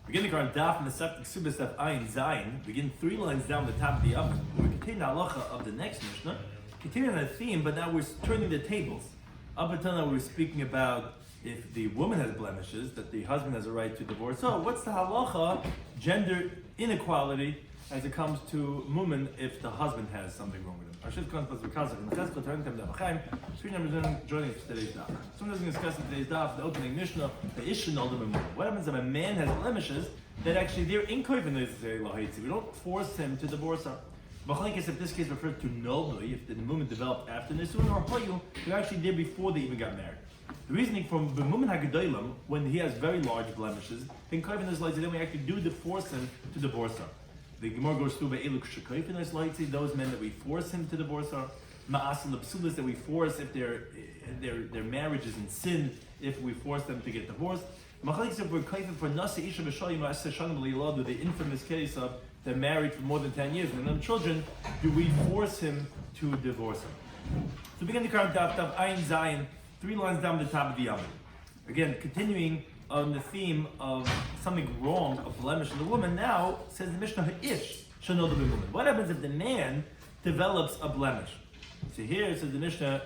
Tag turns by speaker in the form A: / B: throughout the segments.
A: Beginning on Daf Mesech Kesuvos Daf Ayin Zayin, begin 3 lines down the top of the oven. We continue the halacha of the next Mishnah, continuing on a theme, but now we're turning the tables. Up until now we were speaking about if the woman has blemishes, that the husband has a right to divorce. So what's the halacha, gender inequality, as it comes to women if the husband has something wrong with him? Joining us for today's daf. Sometimes we discuss in today's daf the opening Mishnah, the Ishinol the woman. What happens if a man has blemishes that actually they're inkoivin? We don't force him to divorce her. If this case refers to nolui, if the woman developed after Nisun, or hoyu, who actually did before they even got married. The reasoning from the Mumin Hagadolim, when he has very large blemishes, then koivin is like then we actually do force him to divorce her. The Gemara goes through Be'eluk Shekoifin is like those men that we force him to divorce her. Ma'asim L'Psulis that we force if their marriage is in sin, if we force them to get divorced. Machalik if we're koifin for Nasi Isha B'Shoyim Aseshanim L'Yiladu, the infamous case of they're married for more than 10 years and no children, do we force him to divorce her? So begin the current Daf Ayin Zayin, 3 lines down the top of the oven. Again, continuing on the theme of something wrong, a blemish in the woman, now says the Mishnah Ha'ish shall know the woman. What happens if the man develops a blemish? So here it says the Mishnah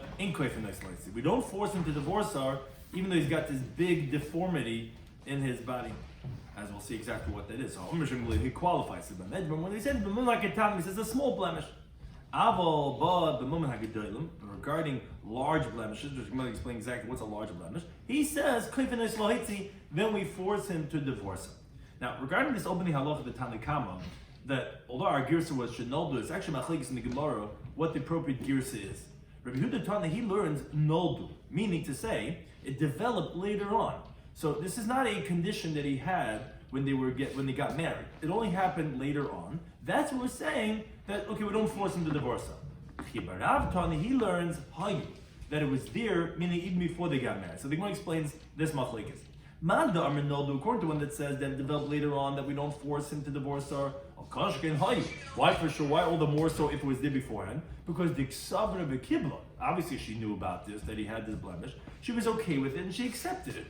A: we don't force him to divorce her, even though he's got this big deformity in his body. As we'll see exactly what that is. So he qualifies to them. When he said he says a small blemish. Aval ba the moment hagadolim, regarding large blemishes, which I'm going to explain exactly what's a large blemish. He says then we force him to divorce him. Now, regarding this opening halacha of the Tanakama, that although our girsa was shenoldu, it's actually machlekes in the Gemara what the appropriate girsa is. Rabbi Huda Tana, he learns noldu, meaning to say it developed later on. So this is not a condition that he had when they got married. It only happened later on. That's what we're saying, that okay, we don't force him to divorce her. He learns that it was there, meaning even before they got married. So the Gemara explains this machlekes. Manda Amr Noldu, according to one that says that it developed later on, that we don't force him to divorce her. Why for sure? Why all the more so if it was there beforehand? Because the Ksavra Bekibla, obviously she knew about this, that he had this blemish. She was okay with it and she accepted it.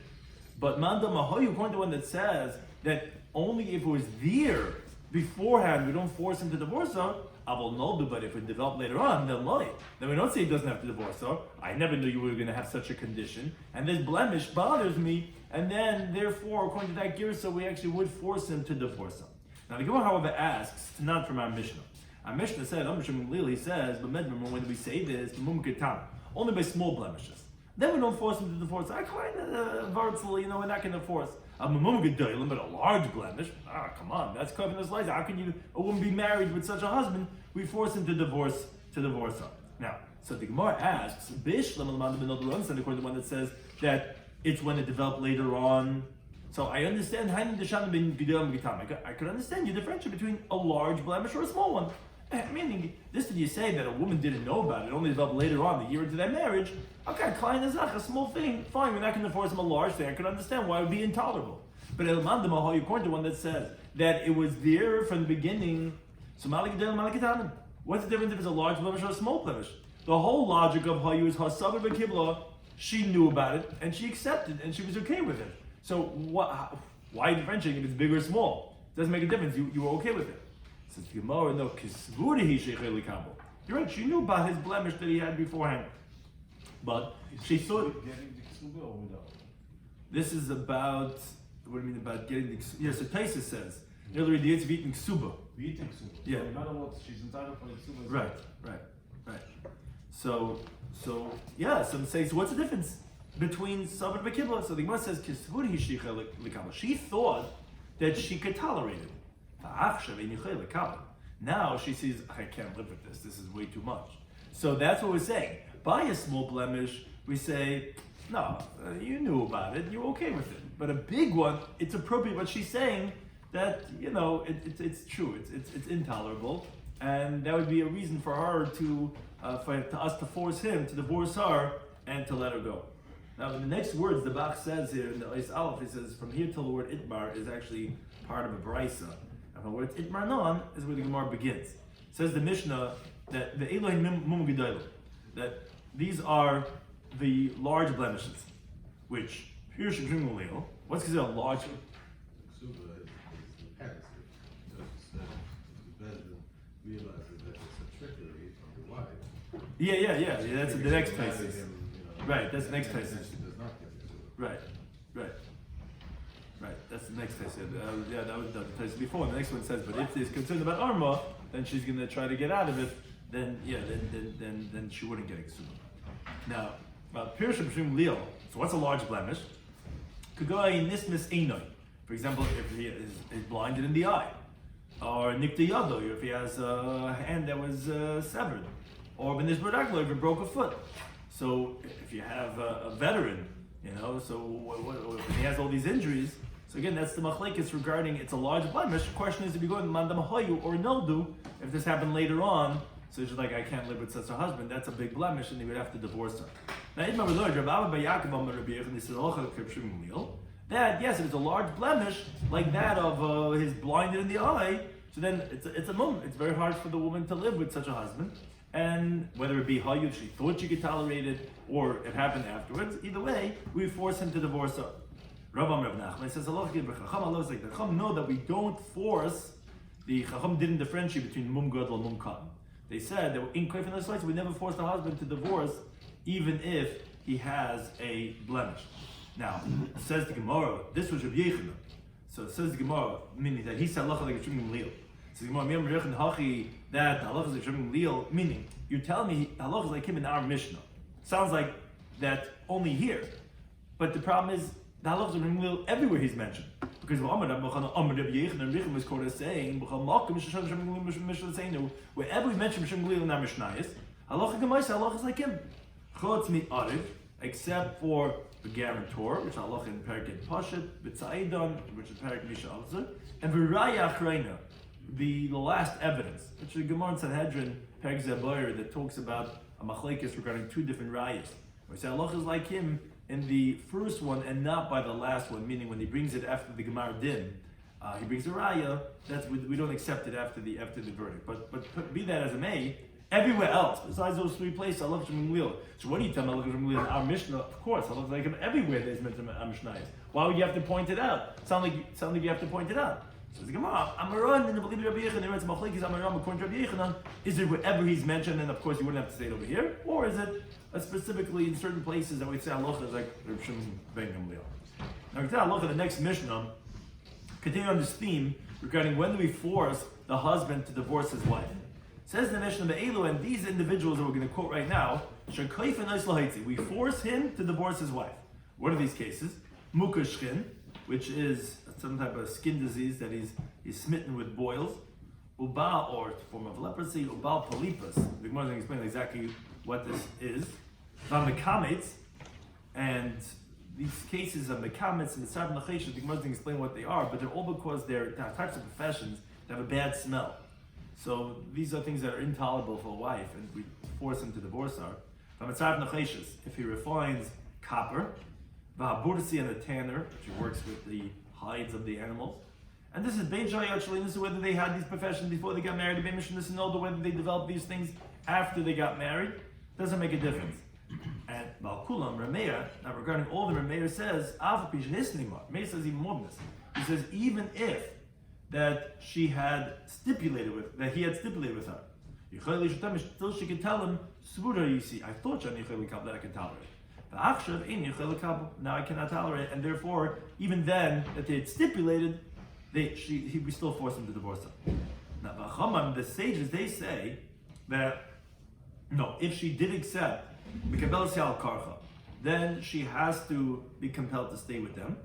A: But Manda Mahoyu, according to one that says that only if it was there beforehand, we don't force him to divorce her. Aval Noldu, but if it developed later on, then we don't say he doesn't have to divorce her. I never knew you were going to have such a condition, and this blemish bothers me, and then therefore, according to that girsa, we actually would force him to divorce her. Now the Gemara, however, asks, not from our Mishnah. Our Mishnah said, he says, but when we say this, only by small blemishes. Then we don't force him to divorce. I kind of we're not going to force. But a large blemish, come on, that's covering this life. How can a woman be married with such a husband? We force him to divorce her. Now, so the Gemara asks, according to the one that says that it's when it developed later on. So I understand. I could understand you differentiate between a large blemish or a small one. Meaning, this did you say that a woman didn't know about it, only developed later on, the year into their marriage. Okay, klein is a small thing, fine, we're not going to force him a large thing. I can understand why it would be intolerable. But according to one that says that it was there from the beginning, so what's the difference if it's a large blemish or a small blemish? The whole logic of Hayu is Hasabar Bekibla, she knew about it, and she accepted, and she was okay with it. So why differentiating if it's big or small? It doesn't make a difference, you were okay with it. Says the Gemara, no, you're right, she knew about his blemish that he had beforehand. But she thought this is about, what do you mean about getting the ksuba? Yes, so Taisa says, earlier the it's eating ksuba. Yeah.
B: No matter what, she's entitled for the ksuba.
A: Right. So some say, so what's the difference between Sabr and Bekibla? So the Gemara says, she thought that she could tolerate it. Now she sees, I can't live with this. This is way too much. So that's what we're saying. By a small blemish, we say, no, you knew about it, you're okay with it. But a big one, it's appropriate. But she's saying that it's true, it's intolerable, and that would be a reason for her to us to force him to divorce her and to let her go. Now, in the next words, the Bach says here in the Eis Aleph, he says from here till the word Itmar is actually part of a brisa. And the word Itmar non is where the Gemara begins. It says the Mishnah that the Elohim Mum Gedolim, that these are the large blemishes, which here should bring what's considered a large. Yeah. That's the next places. Right, that's the next places. Right. That's the next place. That was the place before. The next one says, but if there's concern about Arma, then she's going to try to get out of it. Then she wouldn't get Kesuvos. Now, Pirush B'Shum Leo. So what's a large blemish? Could go in Nismis Einoi. For example, if he is blinded in the eye, or Nikta Yado, if he has a hand that was severed, or Ben Ishbaraglo, if he broke a foot. So if you have a veteran, so if he has all these injuries, so again, that's the machlekes regarding it's a large blemish. The question is if you go in Mandam Hayu or Noldu, if this happened later on, so she's like, I can't live with such a husband, that's a big blemish, and he would have to divorce her. Now, that, yes, if it's a large blemish, like that of his blinded in the eye, so then it's a mum. It's very hard for the woman to live with such a husband. And whether it be Hayu, she thought she could tolerate it, or it happened afterwards, either way, we force him to divorce her. Rav Nachman says, Allah is like the Chacham know that we don't force, the Chacham didn't differentiate between mum gadol and mum katan. They said that in Koif and Oslice, we never force the husband to divorce, even if he has a blemish. Now, it says the Gemara, this was Rabbi Yochanan. So it says the Gemara, meaning that he said halacha like Shimon Leil. So the Gemara, Miyam Rechan Hachi, that halacha is like Shimon Leil, meaning you're telling me halacha is like him in our Mishnah. Sounds like that only here. But the problem is, the halacha is Shimon Leil everywhere he's mentioned. Because Rabbi Yochanan was quoted as saying, wherever we mention Shimon Leil in our Mishnayos, halacha gemaisa, halacha is like him. Chutz mi ariv, except for the guarantor, which halacha in Perek Pashat, B'tzaidan, which is Perek Misha Alzer, and V'raya Achreina, the last evidence, which is the Gemara in Sanhedrin, Perek Zabayir, that talks about a machlekes regarding two different rayas. We say halacha is like him in the first one and not by the last one, meaning when he brings it after the Gemara Din, he brings a raya, that's we don't accept it after the verdict. But be that as it may, everywhere else, besides those three places, I love Shemim Leil. So what do you tell me, I love Shemim Leil in our Mishnah? Of course, I love like him everywhere there's mentioned in our Mishnah. Why would you have to point it out? Sound like you have to point it out. So the Gemara, Amaran, and the believe Rabbi Yochanan, it's Machlekes Amaran, according to Rabbi Yochanan, is it wherever he's mentioned, and of course you wouldn't have to say it over here, or is it specifically in certain places that we say halacha is like Rabbi Shimon ben Gamliel? Now we tell halacha the next Mishnah, continue on this theme regarding when do we force the husband to divorce his wife. Says the Mishnah Be'elu, and these individuals that we're going to quote right now, we force him to divorce his wife. What are these cases? Mukashkin, which is some type of skin disease that he's smitten with boils. Ubal, or form of leprosy. Ubal polypus. The Gemara is going to explain exactly what this is. Vamekametz, and these cases of mekametz and the Sarb Nachesh, the Gemara is going to explain what they are, but they're all because they're types of professions that have a bad smell. So these are things that are intolerable for a wife, and we force him to divorce her. If he refines copper, Vahabursi and a tanner, which he works with the hides of the animals. And this is Bein Shai actually, this is whether they had these professions before they got married, the Bein this and all, whether they developed these things after they got married, doesn't make a difference. And Balkulam, Rameir, now regarding all the Rameir says, Rameir says even more than this. He says, even if that he had stipulated with her. Still she could tell him, you see, I thought that I could tolerate. Now I cannot tolerate, and therefore, even then, that they had stipulated, we still forced him to divorce her. Now, the sages, they say that, no, if she did accept, then she has to be compelled to stay with them.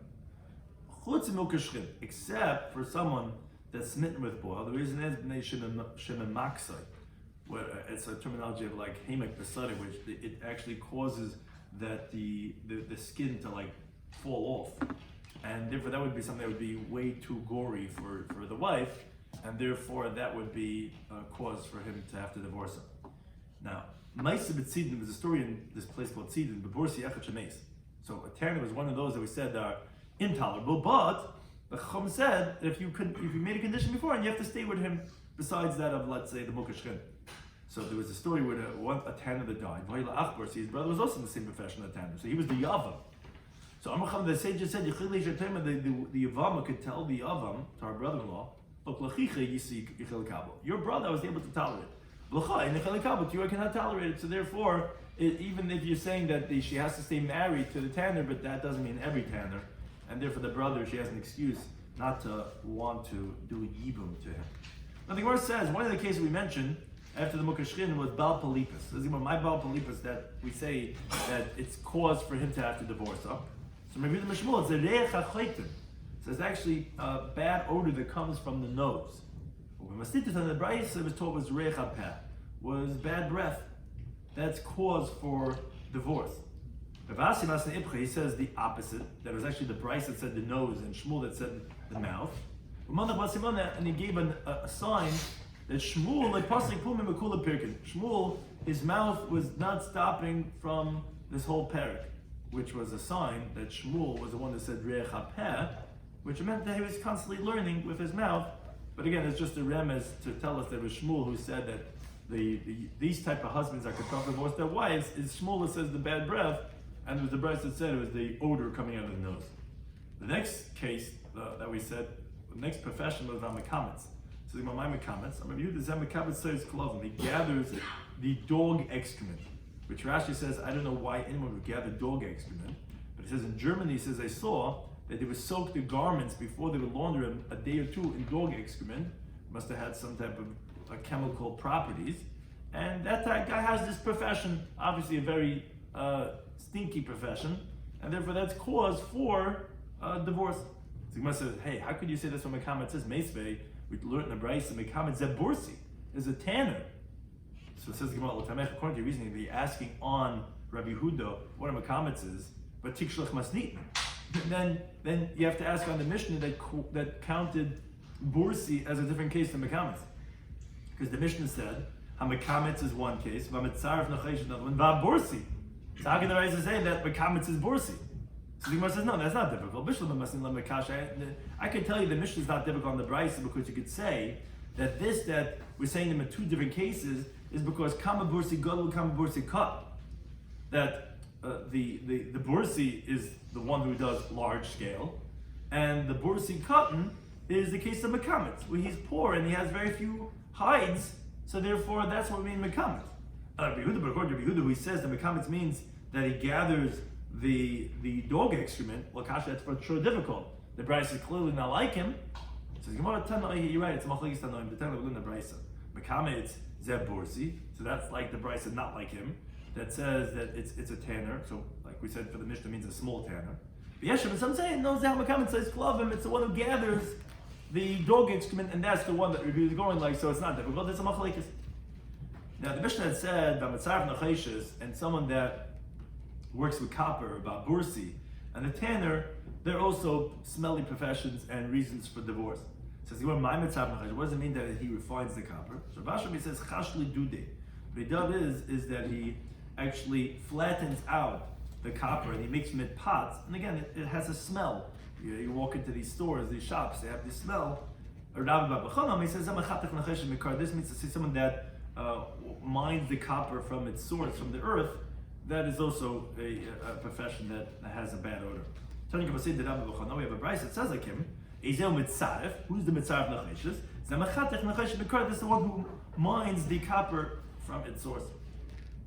A: Except for someone that's smitten with boil. The reason is b'nei shemen maksai, where it's a terminology of like hemek besari, which it actually causes that the skin to like fall off, and therefore that would be something that would be way too gory for the wife, and therefore that would be a cause for him to have to divorce her. Now, Ma'aseh b'tzidin is a story in this place called Tzidin, b'borsi echet shemeis. So a tanner was one of those that we said are intolerable, but the Chacham said that if you made a condition before and you have to stay with him besides that of, let's say, the Mukashkin. So there was a story where a tanner that died. His brother was also in the same profession as a tanner, so he was the Yavam. So Amacham, the sage just said, the Yavam could tell the Yavam, to our brother-in-law, look, your brother I was able to tolerate. but you cannot tolerate it. So therefore, even if you're saying that she has to stay married to the tanner, but that doesn't mean every tanner, and therefore the brother, she has an excuse not to want to do yibum to him. Now the Gemara says, one of the cases we mentioned after the Mukashkin was Baal Palipus. This is my Baal Palipus that we say that it's cause for him to have to divorce her. So maybe the Mishmul, it's a reich ha'chaitim. So it's actually a bad odor that comes from the nose. When Masitis on the Bryce, it was told was reich ha'peh, was bad breath. That's cause for divorce. Rav Asi Masna Ibcha, he says the opposite, that it was actually the Bryce that said the nose and Shmuel that said the mouth. And he gave a sign that Shmuel, like Paslik Pumim Makula Pirkin, Shmuel, his mouth was not stopping from this whole parak, which was a sign that Shmuel was the one that said Reich HaPeh, which meant that he was constantly learning with his mouth. But again, it's just a remez to tell us that it was Shmuel who said that these type of husbands that could divorce their wives, is Shmuel that says the bad breath, and it was the breath that said it was the odor coming out of the nose. The next case that we said, the next profession was Ramakamitz. So the Makamitz, I mean, the Zamakamitz says Klovim, he gathers the dog excrement, which Rashi says, I don't know why anyone would gather dog excrement, but he says in Germany, he says, I saw that they would soak the garments before they would launder them a day or two in dog excrement. Must have had some type of chemical properties. And that guy has this profession, obviously a very stinky profession, and therefore that's cause for divorce. So Gemara says, hey, how could you say this when Mekamet says Meisvei? We learned in the Bryce that Mekamet Zebursi is a tanner. So it says Gemara, according to your reasoning, they're asking on Rabbi Huda what a Mekamet is, but Tikshlach Masnitman. Then you have to ask on the Mishnah that counted Bursi as a different case than Mekametz. Because the Mishnah said, HaMekametz is one case, V'amitzaref Nachesh is another one, V'abursi. So how can the Raisa say that Mekametz is Bursi? So the Gemara says, no, that's not difficult. I can tell you the Mishnah is not difficult on the Brisa because you could say that that we're saying them in two different cases is because Kama Bursi Gadol, Kama Bursi Kat. That the Bursi is the one who does large scale, and the Bursi Cotton is the case of Mekametz, where he's poor and he has very few hides, so therefore that's what we mean Mekametz. But according to Rabbi Yehuda, who says that Mekametz means that he gathers the dog excrement, well, Kasha, that's for sure difficult. The Bryce is clearly not like him. So you're right, it's Machlekes Tanoim, the Tanoim in the Bryce. Mekametz Zeb Bursi, so that's like the Bryce is not like him. That says that it's a tanner, so like we said for the Mishnah means a small tanner. But Yeshem, some say no, Zalmakamet says Klovim, it's the one who gathers the dog excrement, and that's the one that reviews going like, so it's not difficult, it's a machlekes. Now the Mishnah had said Bamitzaref Nacheshes, and someone that works with copper about Bursi, and the tanner, they're also smelly professions and reasons for divorce. Says what does it mean that he refines the copper? So Bashami says Chashli Dude. What he does is that he actually flattens out the copper and he makes them in pots. And again, it has a smell. You walk into these stores, these shops, they have this smell. He says, this means to see someone that mines the copper from its source, from the earth. That is also a profession that has a bad odor. Now we have a Bryce that says like him, who's the Mitzaref Nacheshes? This is the one who mines the copper from its source.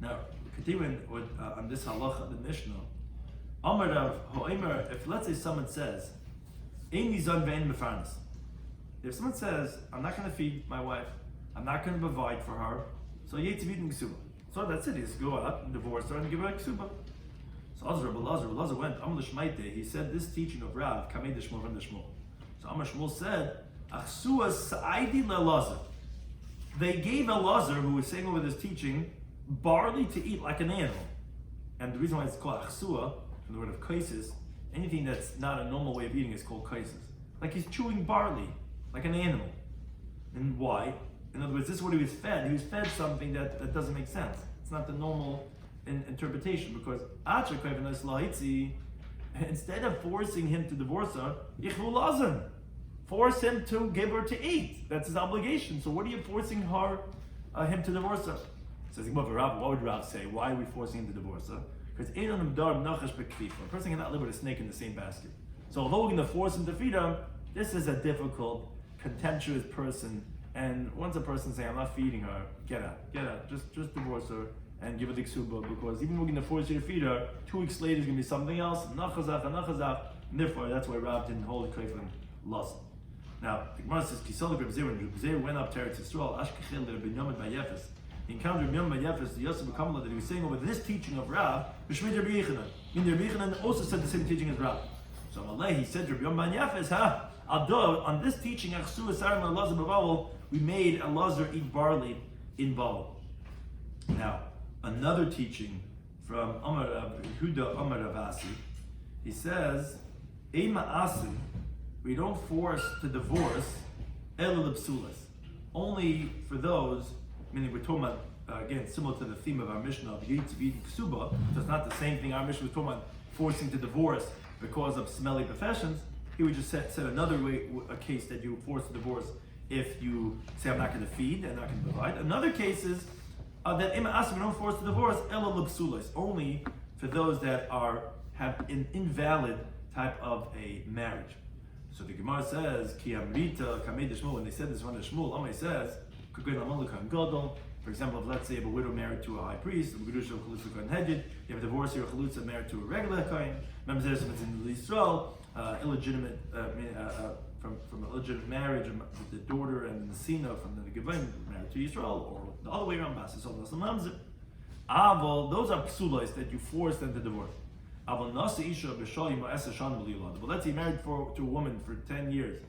A: Now, continuing with, on this halacha, the Mishnah, if let's say someone says, if someone says, I'm not going to feed my wife, I'm not going to provide for her, so so that's it, he's go out and divorce her and give her a ksuba. So Lazar went, he said this teaching of Rav, Kamei de Shmuel from the Shmuel. So Amar Shmuel said, they gave Elazar, who was saying over this teaching, barley to eat like an animal. And the reason why it's called achsua, from the word of kaisis, anything that's not a normal way of eating is called kaisis. Like he's chewing barley, like an animal. And why? In other words, this is what he was fed. He was fed something that doesn't make sense. It's not the normal interpretation, because instead of forcing him to divorce her, force him to give her to eat. That's his obligation. So what are you forcing him to divorce her? Says what would Rav say? Why are we forcing him to divorce her? Because a person cannot live with a snake in the same basket. So although we're going to force him to feed her, this is a difficult, contemptuous person And once a person saying, I'm not feeding her, get out, just divorce her and give her the ksuba, because even if we're going to force you to feed her, 2 weeks later is going to be something else, nachazach, and therefore that's why Rav didn't hold Kaifin lost. Now, the Gemara says, Kisol Reb Zera, when Reb Zera went up to Eretz Yisrael, Ashkechel Reb Yomi Bayefes, he encountered Reb Yomi Bayefes, the Yosef Kamala, that he was saying over this teaching of Rav, B'Shmid Reb Yechanan. Reb Yechanan also said the same teaching as Rav. So Malay, he said to Reb Yomi Bayefes, although on this teaching, Achsu Esarim Elazar B'Bavel, we made Elazar eat barley in Bavel. Now, another teaching from Amar Yehuda Amar Ravasi, he says, Eima Asim, we don't force to divorce Elul Psulas, only for those, meaning we're talking about, again, similar to the theme of our Mishnah of Yitz V'Yit Ksuba, so it's not the same thing. Our Mishnah was talking about forcing to divorce because of smelly professions. He would just said another way, a case that you force to divorce if you say, I'm not going to feed and not going to provide. Another case is that Ima Asim, we don't force to divorce Elul Psulas, only for those that have an invalid type of a marriage. So the Gemara says, Ki Amrita Kamei de Shmuel, when they said this one to Shmuel, Amay says, for example, if let's say you have a widow married to a high priest, you have a divorcee or a chalutza married to a regular kohen, remember there's something in Israel, illegitimate, from a illegitimate marriage, the daughter and the Sina from the Gevaim married to Israel, or the other way around, those are psulos that you force them to divorce. But let's say you're married to a woman for 10 years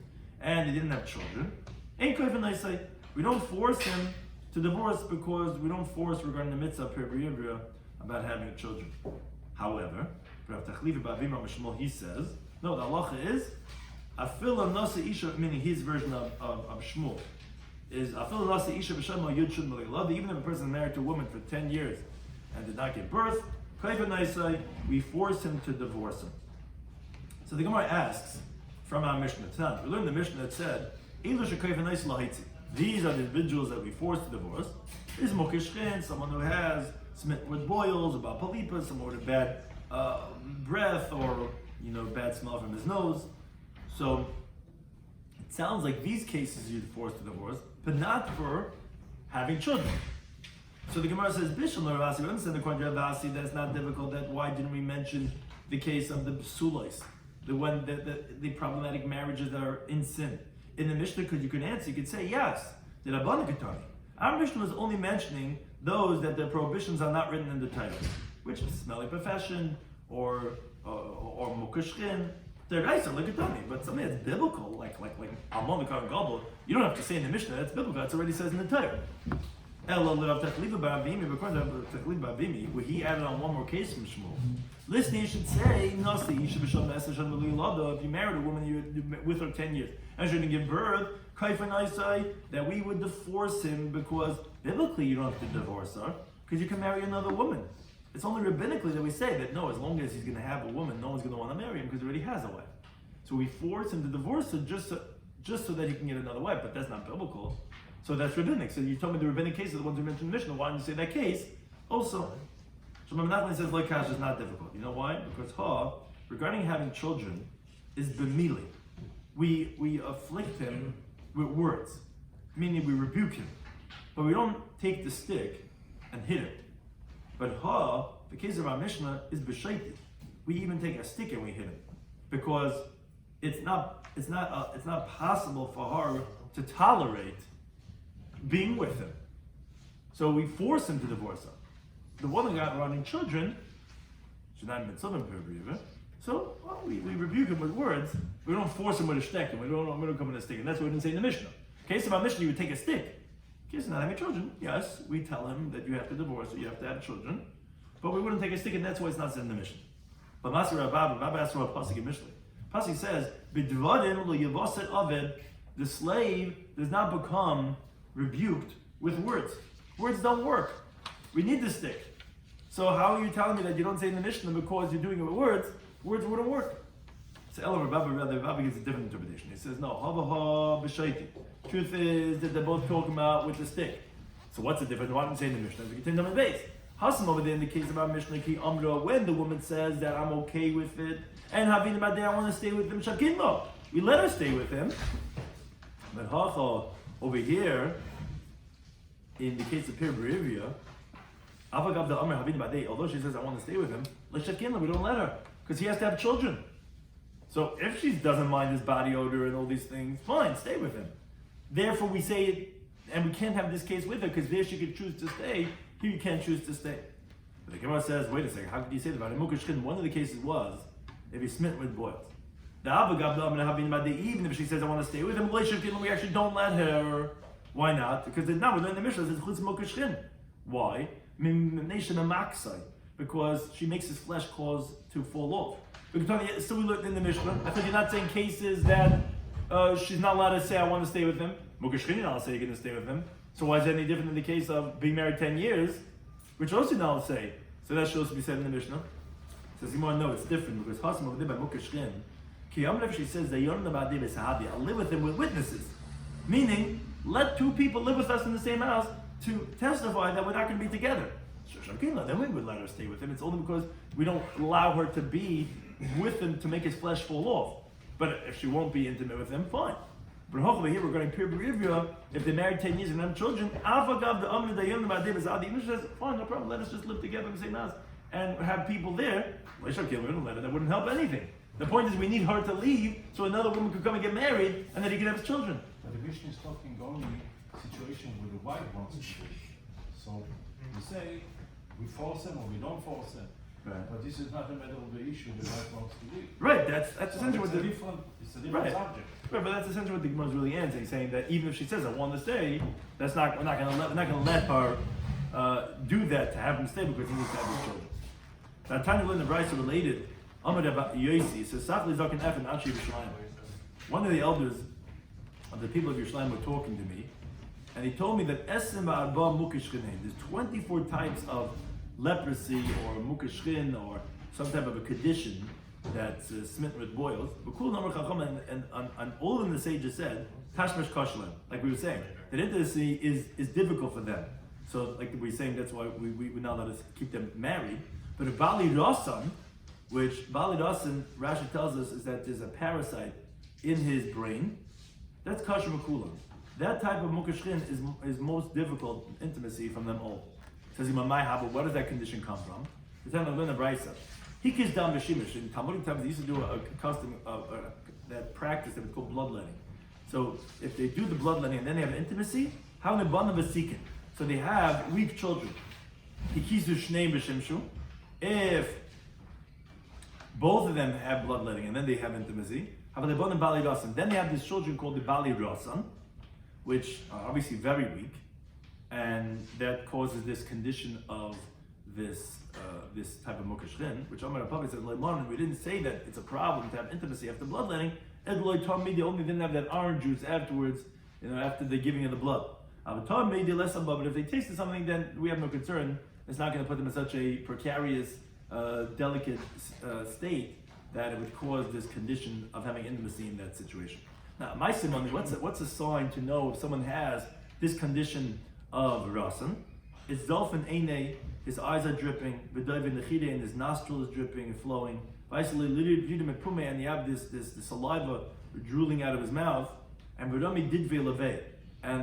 A: and they didn't have children. We don't force him to divorce because we don't force regarding the mitzvah about having children. However, he says, no, the halacha is afila nasa isha, meaning his version of Shmuel is afila nasa isha b'shem yud shud malilad. Even if a person is married to a woman for 10 years and did not give birth, we force him to divorce him. So the Gemara asks from our Mishnah. We learned the Mishnah that said, these are the individuals that we force to divorce. Is mokishchen, someone who has smitten with boils, about polypus, someone with a bad breath or bad smell from his nose. So it sounds like these cases you'd force to divorce, but not for having children. So the Gemara says, Bishul Ravasi, we understand according to Ravasi that it's not difficult. That why didn't we mention the case of the psulos, the problematic marriages that are in sin? In the Mishnah, because you could answer, you could say yes. The Rabbanan Ketani. Our Mishnah was only mentioning those that the prohibitions are not written in the title, which is smelly profession or mukushkin. They're nice on Ketani, but something that's biblical, like Almon Lekar Gabel, you don't have to say in the Mishnah that's biblical. That's already says in the title. Where he added on one more case from Shmuel. Listen, you should say, if you married a woman, you're with her 10 years, and she didn't give birth, that we would divorce him because biblically you don't have to divorce her, because you can marry another woman. It's only rabbinically that we say that no, as long as he's going to have a woman, no one's going to want to marry him because he already has a wife. So we force him to divorce her just so that he can get another wife, but that's not biblical. So that's rabbinic. So you told me the rabbinic cases are the ones we mentioned in the Mishnah. Why didn't you say that case also? So Mamnachman says like cash is not difficult. You know why? Because regarding having children is b'mili. We afflict him with words, meaning we rebuke him, but we don't take the stick and hit him. But the case of our Mishnah is b'shaiti. We even take a stick and we hit him because it's not possible for her to tolerate being with him. So we force him to divorce her. The woman got running children, she's not even mitzvah, so we rebuke him with words. We don't force him with a stick, and we don't come with a stick, and that's what we didn't say in the Mishnah. In case of our Mishnah, you would take a stick. In case of not having children, yes, we tell him that you have to divorce or you have to have children, but we wouldn't take a stick, and that's why it's not said in the Mishnah. But Masir Rabba asked for a pasuk in Mishnah. Pasuk says, "B'dvadim lo yavoset aved." The slave does not become rebuked with words. Words don't work. We need the stick. So how are you telling me that you don't say in the Mishnah because you're doing it with words? Words wouldn't work. So Ella Rabbi gives a different interpretation. He says, no, hava b'shaiti. Truth is that they're both talking about with the stick. So what's the difference? Why didn't say in the Mishnah? We continue on the base. Hasam over there in the case of our Mishnah, ki amra, when the woman says that I'm okay with it, and having about there, I want to stay with him, shakinlo. We let her stay with him. But hacha, Over here, in the case of Pir Berivia, although she says I want to stay with him, we don't let her because he has to have children. So if she doesn't mind his body odor and all these things, fine, stay with him. Therefore, we say it, and we can't have this case with her because there she could choose to stay, here you can't choose to stay. But the Gemara says, wait a second, how could you say that? One of the cases was if he's smitten with boils. Even if she says I want to stay with him, we actually don't let her. Why not? Because now we learn the Mishnah says chutz mokashchin. Why? Because she makes his flesh cause to fall off. So we looked in the Mishnah. I thought you're not saying cases that she's not allowed to say I want to stay with him. Mokashchin, you're not allowed to say you're going to stay with him. So why is that any different than the case of being married 10 years, which also you're not allowed to say? So that should also be said in the Mishnah. Says you want to know it's different because Hasim over there by mokashchin. If she says I'll live with him with witnesses, meaning let two people live with us in the same house to testify that we're not going to be together. Then we would let her stay with him. It's only because we don't allow her to be with him to make his flesh fall off. But if she won't be intimate with him, fine. But hopefully here regarding Pir Berivia, if they're married 10 years and have children, even says, fine, no problem, let us just live together in the same house and have people there. We don't let her, that wouldn't help anything. The point is we need her to leave so another woman could come and get married and then he can have his children.
B: But the Mishnah is talking only situation where the wife wants to stay. So we say we force him or we don't force him.
A: Right.
B: But this is not a matter of the issue the wife wants to leave.
A: Right, that's essentially what
B: it's a different subject.
A: Right, but that's essentially what the Gemara is really answering, saying that even if she says I want to stay, we're not going to let her do that to have him stay because he needs to have his children. Now, Tanya Lynn the Bryce related. One of the elders of the people of Yerushalayim were talking to me, and he told me that there's 24 types of leprosy or mukashchin or some type of a condition that's smitten with boils. And all of them the sages said, tashmash kashlan, like we were saying, that intimacy is difficult for them. So like we were saying, that's why we're not allowed to keep them married. But a Bali Rasan, which Bali Rasan, Rashi tells us, is that there's a parasite in his brain, that's kasher makulam. That type of mukashchin is most difficult intimacy from them all. Says but where does that condition come from? The time of Lena Brisa. Hikis dam b'shimish. In Talmudic times, they used to do a custom of that practice that was called bloodletting. So if they do the bloodletting and then they have intimacy, how an abundant vasikin. So they have weak children. Hikisu shnei b'shimshu. If both of them have bloodletting and then they have intimacy, have an abundant bali rasan. Then they have these children called the bali rasan, which are obviously very weak, and that causes this condition of this type of mukashchin, which Amar Papa said, we didn't say that it's a problem to have intimacy after bloodletting. They only didn't have that orange juice afterwards, after the giving of the blood. But if they tasted something, then we have no concern. It's not going to put them in such a precarious, delicate state that it would cause this condition of having intimacy in that situation. Now, my simon, what's a sign to know if someone has this condition of rasan? It's dolphin eine, his eyes are dripping, and his nostril is dripping and flowing. And you have this saliva drooling out of his mouth, and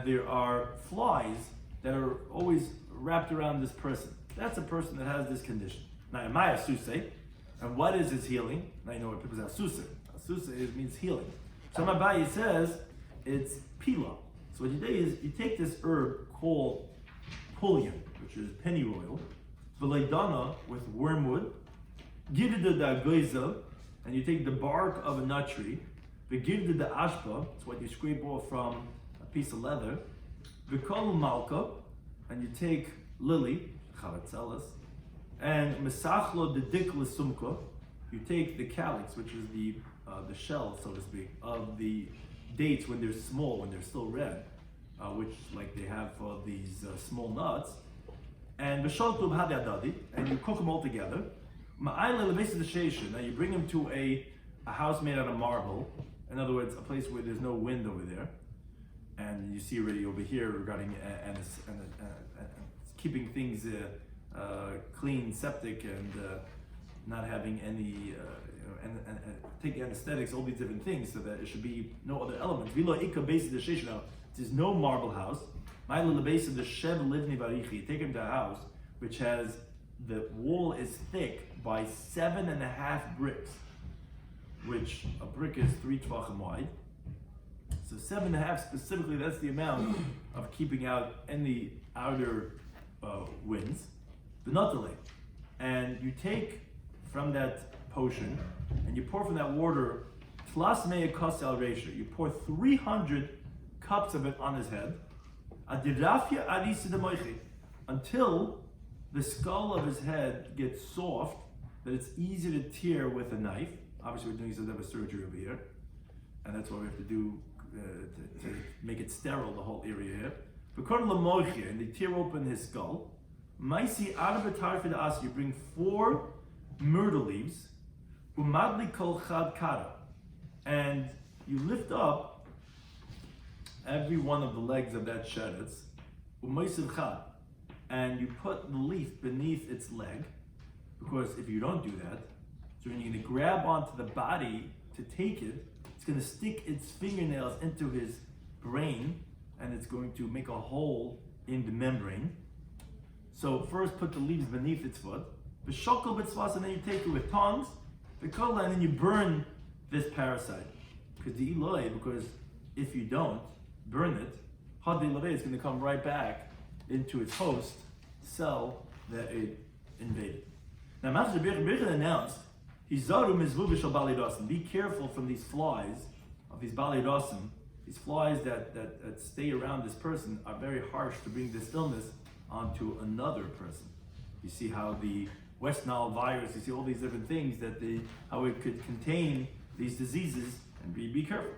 A: there are flies that are always wrapped around this person. That's a person that has this condition. Now, am I a suse? And what is his healing? Now you know what people say, suse. Suse means healing. So Abaye says it's pila. So what you do is you take this herb called pullion, which is pennyroyal, velaydana with wormwood, girda da goiza, and you take the bark of a nut tree, the girda da ashpa, it's what you scrape off from a piece of leather, vikol malka, and you take lily, charatzelas, and mesachlo de dikla sumka, you take the calyx, which is the shell, so to speak, of the dates when they're small, when they're still red, which like they have for these small nuts, and b'sholtub hadadadi, and you cook them all together. Ma'ayla lebeis the now you bring them to a house made out of marble. In other words, a place where there's no wind over there, and you see already over here regarding and keeping things clean, septic, and not having any and taking anesthetics, all these different things, so that it should be no other elements. Vilo ikka basic the now. there's no marble house. The base of the Shev Livni Barichi. You take him to a house which has, the wall is thick by 7.5 bricks, which a brick is 3 tvachim wide. So 7.5 specifically, that's the amount of keeping out any outer winds. The nutale. And you take from that potion and you pour from that water tlas mea kos al reisha. You pour 300 cups of it on his head. Adirafia arisa demoichi, until the skull of his head gets soft, that it's easy to tear with a knife. Obviously, we're doing some type of surgery over here, and that's what we have to do to make it sterile, the whole area here. And they tear open his skull. You bring 4 myrtle leaves, umadli kol chad kara, and you lift up every one of the legs of that sheretz, umaysiv chad, and you put the leaf beneath its leg, because if you don't do that, so when you're going to grab onto the body to take it, it's going to stick its fingernails into his brain, and it's going to make a hole in the membrane. So first put the leaves beneath its foot, the shokol b'tzvas, and then you take it with tongs, the kola, and then you burn this parasite. Because if you don't burn it, it's going to come right back into its host cell that it invaded. Now, Master Birchen announced, be careful from these flies, of these balidosim. These flies that stay around this person are very harsh to bring this illness onto another person. You see how the West Nile virus, you see all these different things, how it could contain these diseases, and be careful.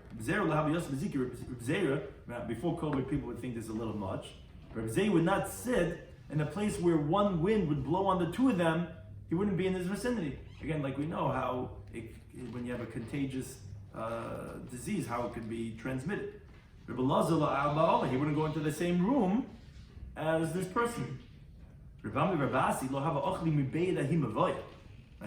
A: Before COVID, people would think this is a little much. But Zay would not sit in a place where one wind would blow on the 2 of them, he wouldn't be in his vicinity. Again, like we know how when you have a contagious disease, how it could be transmitted. He wouldn't go into the same room as this person. Now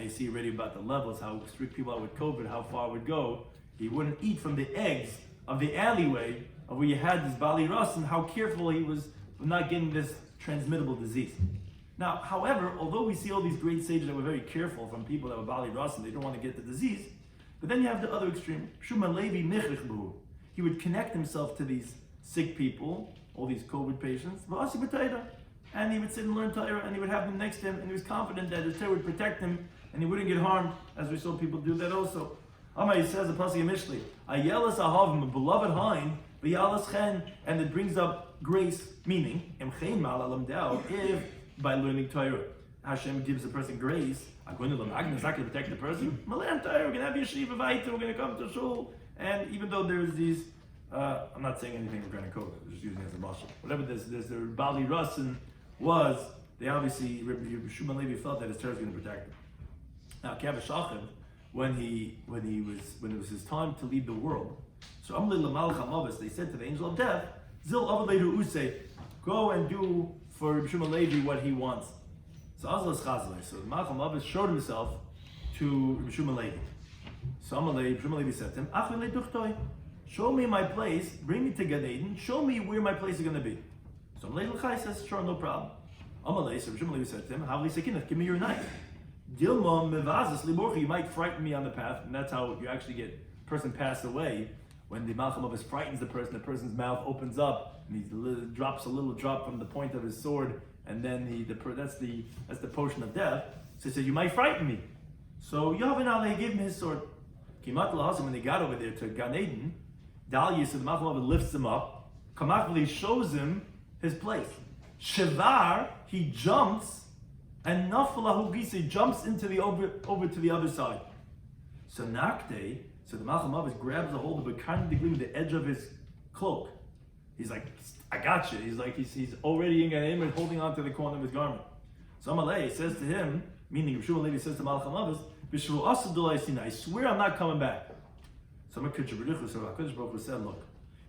A: you see already about the levels, how strict people are with COVID, how far it would go. He wouldn't eat from the eggs of the alleyway of where you had this Bali Ras, and how careful he was of not getting this transmittable disease. Now, however, although we see all these great sages that were very careful from people that were Bali Ras and they don't want to get the disease, but then you have the other extreme. He would connect himself to these sick people, all these COVID patients, and he would sit and learn Torah, and he would have them next to him, and he was confident that his Torah would protect him, and he wouldn't get harmed, as we saw people do that also. He says, the Pasuk in Mishlei, Ayelas ahavim, a beloved hind, v'yalas chen, and it brings up grace, meaning, if by learning Torah, Hashem gives a person grace, is not going to protect the person. We're going to have yeshiva weiter, we're going to come to shul, and even though there's these, I'm not saying anything regarding COVID, I'm just using it as a mashal. Whatever this the Bali Rasan was, they obviously, Rabbi Shloimy Levi felt that his Torah is going to protect him. Now, Kav Shachim, when it was his time to leave the world, so they said to the angel of death, Zil Avaledu Use, go and do for Rabbi Shloimy Levi what he wants. So Azlas Chazalei. So the Malcham Abbas showed himself to Rabbi Shloimy Levi. So Rabbi Shloimy Levi said to him, Achlei Duchtoi, show me my place, bring me to Gan Eden, show me where my place is going to be. So Amalei L'chai says, sure, no problem. Amalei, so Rabbi Shloimy Levi said to him, Havli Sekinah, give me your knife. Dilma Mevazas Liborchi, you might frighten me on the path, and that's how you actually get a person pass away. When the Malcham Abbas frightens the person's mouth opens up, and he drops a little drop from the point of his sword, and then that's the potion of death. So he said, you might frighten me. So Yavin Ali gave him his sword. Kimat Lahazim, when they got over there to Gan Eden, Dalius, so the Malcham Abbas lifts him up. Kamakli shows him his place. Shevar, he jumps, and Nafalahu Gisi jumps into the over to the other side. So Nakte, so the Malcham Abbas grabs a hold of a kind of degree with the edge of his cloak. He's like, I got you. He's like, he's already in Gan Eden, holding on to the corner of his garment. So Amalei says to him, meaning Yeshua Levi says to Malcham Abbas, I swear I'm not coming back. So HaKadosh Baruch Hu said, look,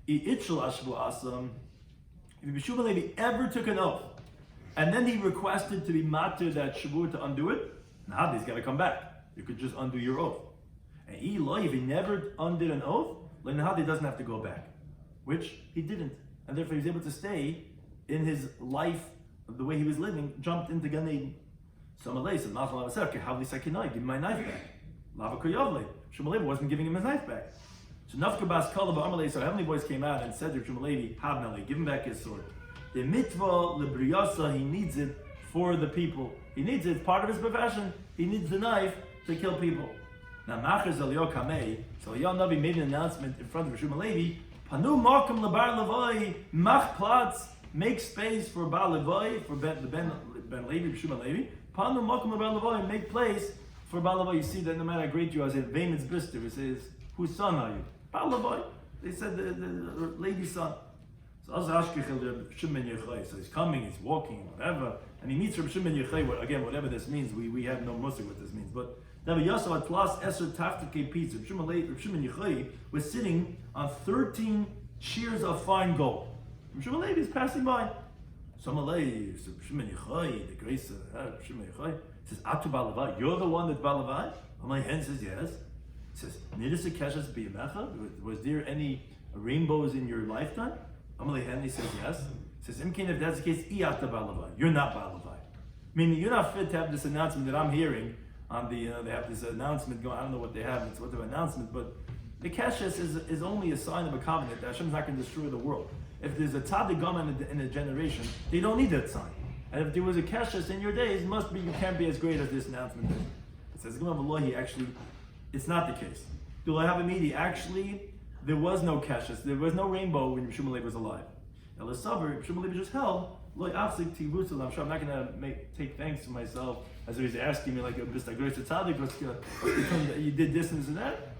A: if Yeshua Levi ever took an oath, and then he requested to be matir that Shavuot to undo it, now he's got to come back. You could just undo your oath. And if he never undid an oath, Nahadi doesn't have to go back. Which he didn't. and therefore he was able to stay in his life, the way he was living, jumped into Gan Eden. So Amalei said, give me my knife back. Lava Koyavle. Shmuel wasn't giving him his knife back. So Nafka Bas Kalaba Amalei, so heavenly voice came out and said to Shmuel, Havnale, give him back his sword. The mitzvah lebriyasa, he needs it for the people. He needs it, it's part of his profession. He needs the knife to kill people. Now Machar Zaliyah Kamei, so Yal Navi made an announcement in front of Shmuel Levi, Panu Markham Lebar Levai, Mach Platz, make space for Bar Levai, for Ben Levi, Shmuel Levi. Panu Markham Lebar Levai, make place for Bar Levai. You see that no matter how great you are, it Vayman's Brister, it says, whose son are you? Bar Levai. They said the Levi's son. So he's coming, he's walking, whatever, and he meets Rabbi Shimon Yochai. Again, whatever this means, we have no musik what this means. But Rabbi Yosef plus Eser Taftike pizza. Rabbi Shimon Yochai was sitting on 13 shears of fine gold. Rabbi Shimon Levi is passing by. So Rabbi Shimon Yochai, the grace of Rabbi Shimon Yochai, says, Atu Balavai, you're the one that's Balavai? Amalei Hen says, yes. He says, Nidus Keshes Biyamecha? Was there any rainbows in your lifetime? Amalei Hen, he says, yes. He says, Imkin, if that's the case, Iyata Balavai, you're not Balavai. Meaning, you're not fit to have this announcement that I'm hearing on the, they have this announcement going, I don't know what they have, it's what their announcement, but the Keshes is only a sign of a covenant that Hashem's not going to destroy the world. If there's a tzaddik gama in a generation, they don't need that sign. And if there was a Keshes in your days, it must be, you can't be as great as this announcement is. It says, actually, it's not the case. Actually, there was no Keshes, there was no rainbow when Shmuel Levi was alive. Now, the Savar, Shmuel Levi just held, I'm not going to take thanks to myself as he's asking me, like, just a great tzaddik, you did this and this and that.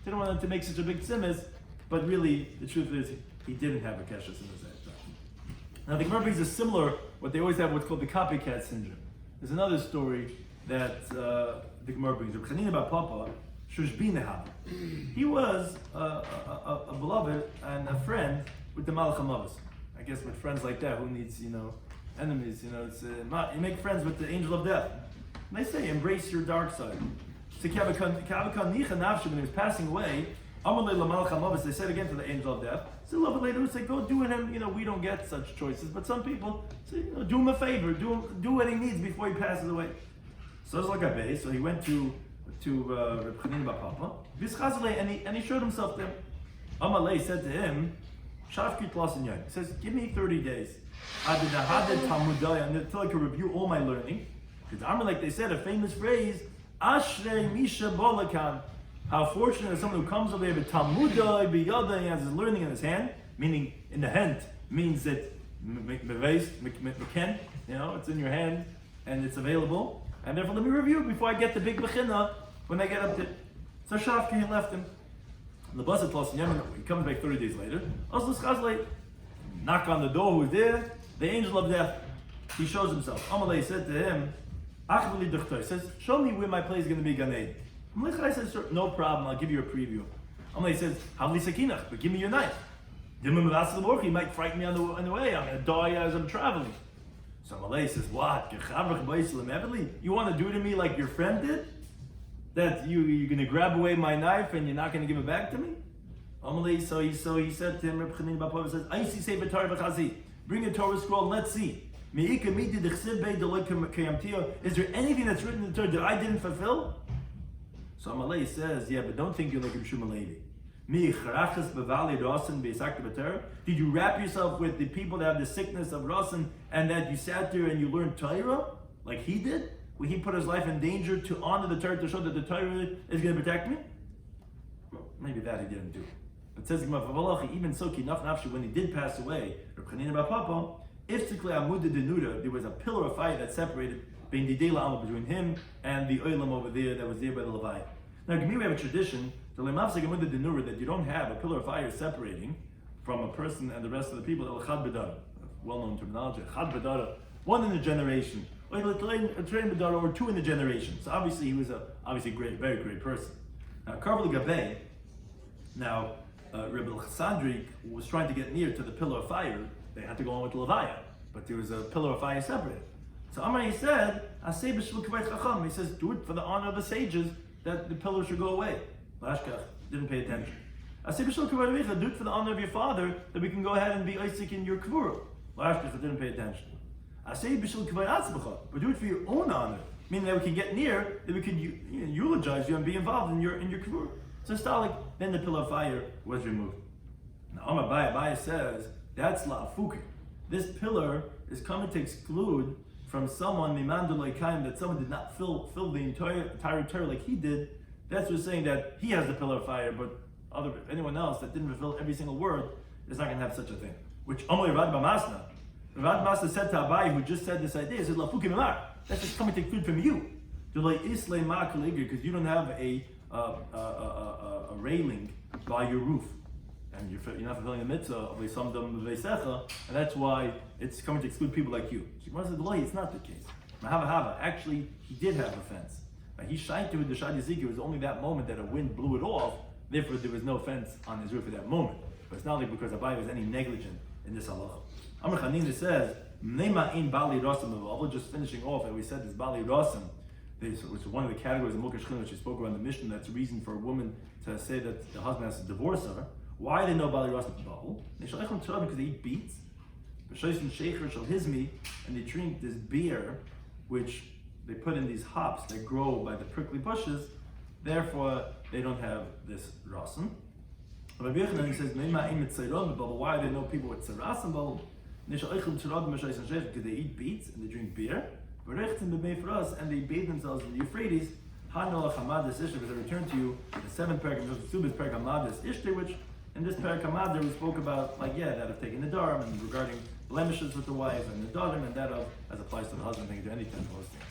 A: Didn't want to make such a big tzimis, but really, the truth is, he didn't have a Keshes in his head. Now, the Gemara brings a similar, what they always have, what's called the copycat syndrome. There's another story that the Gemara brings. Chanina bar Papa, Shushbinehab. He was a beloved and a friend with the Malach HaMavos. I guess with friends like that, who needs, enemies, it's, you make friends with the angel of death. And they say, embrace your dark side. So when he was passing away, they said again to the angel of death, so love later who said, go do with him, we don't get such choices, but some people say, do him a favor, do what he needs before he passes away. So it's like a base, so he went to Reb Chanina bar Papa, and he showed himself there. Amalei said to him, Shafki Tlasin Yom. He says, give me 30 days. Until I can review all my learning. Because like they said, a famous phrase, Ashrei Misha Bolakan. How fortunate is someone who comes over here with Talmudai biyada, he has his learning in his hand, meaning in the hand means that it's in your hand and it's available. And therefore let me review before I get the big bechina when I get up there. So Shafki left him. The Basat Tlasin Yom, he comes back 30 days later. Knock on the door, who's there? The angel of death. He shows himself. Amalei said to him, he says, show me where my place is going to be Gan Eden. Amalei says, sure, no problem, I'll give you a preview. Amalei says, Havli Sakinach, but give me your knife. He might frighten me on the way, I'm going to die as I'm traveling. So Amalei says, what? You want to do to me like your friend did? That you're going to grab away my knife and you're not going to give it back to me? Amalei, so he said to him, Reb Chanina bar Papa says, I see Sefer Torah v'chazi. Bring a Torah scroll and let's see. Is there anything that's written in the Torah that I didn't fulfill? So Amalei says, yeah, but don't think you're like Shmuel Levi. Did you wrap yourself with the people that have the sickness of Rasan and that you sat there and you learned Torah like he did? When he put his life in danger to honor the Torah, to show that the Torah is going to protect me? Well, maybe that he didn't do. But says even so, when he did pass away, Reb Chanina bar Papa, there was a pillar of fire that separated between him and the Olam over there that was there by the Levi. Now, we have a tradition that you don't have a pillar of fire separating from a person and the rest of the people. Well-known terminology. One in a generation, or two in the generation. So obviously he was a great, very great person. Now, Karvel Gabay. Now, Rebbe Alexandri was trying to get near to the pillar of fire. They had to go on with the Levaya, but there was a pillar of fire separated. So Amar, he said, he says, do it for the honor of the sages that the pillar should go away. Lashkach didn't pay attention. I say, B'shul Kavod Avicha, do it for the honor of your father, that we can go ahead and be Isaac in your Kvura. Last year, I didn't pay attention. I say, B'shul Kavod Atzmacha, but do it for your own honor, meaning that we can get near, that we could eulogize you and be involved in your Kvura. So Stalik, then the pillar of fire was removed. Now, Abai says, that's la'afukin. This pillar is coming to exclude from someone, that someone did not fill the entire Torah like he did. That's just saying that he has the pillar of fire, but anyone else that didn't fulfill every single word is not going to have such a thing. Which Amalei Rad B'Masna. Rad Masna said to Abai, who just said this idea, he said, la'afukin imar. That's just coming to exclude from you. Because you don't have a railing by your roof. And you're not fulfilling the mitzvah of Leisamdam Veisecha, and that's why it's coming to exclude people like you. So Gemara says, it's not the case. Mahava, actually, he did have a fence. He shined with the Shad Yaziki, it was only that moment that a wind blew it off, therefore there was no fence on his roof at that moment. But it's not like because Abai was any negligent in this halacha. Amr Chanina says, Neima'in Bali Rasim, just finishing off, and we said this Bali Rasim, which is one of the categories of Mukashkin which we spoke about in the Mishnah, that's a reason for a woman to say that the husband has to divorce her. Why they know Bali Rasim Bahu? They shall because they eat beets, and they drink this beer, which they put in these hops that grow by the prickly bushes. Therefore, they don't have this rasim. Rabbi Yochanan says, why they know people with tzarasim bahu? Because they eat beets and they drink beer. For us, and they bathe themselves in the Euphrates. Because I return to you the 7th parak of Kesuvos Daf, which in this parak we spoke about, that of taking the dar and regarding blemishes with the wife and the daughter, and that of as applies to the husband, they can do any 10 of those things.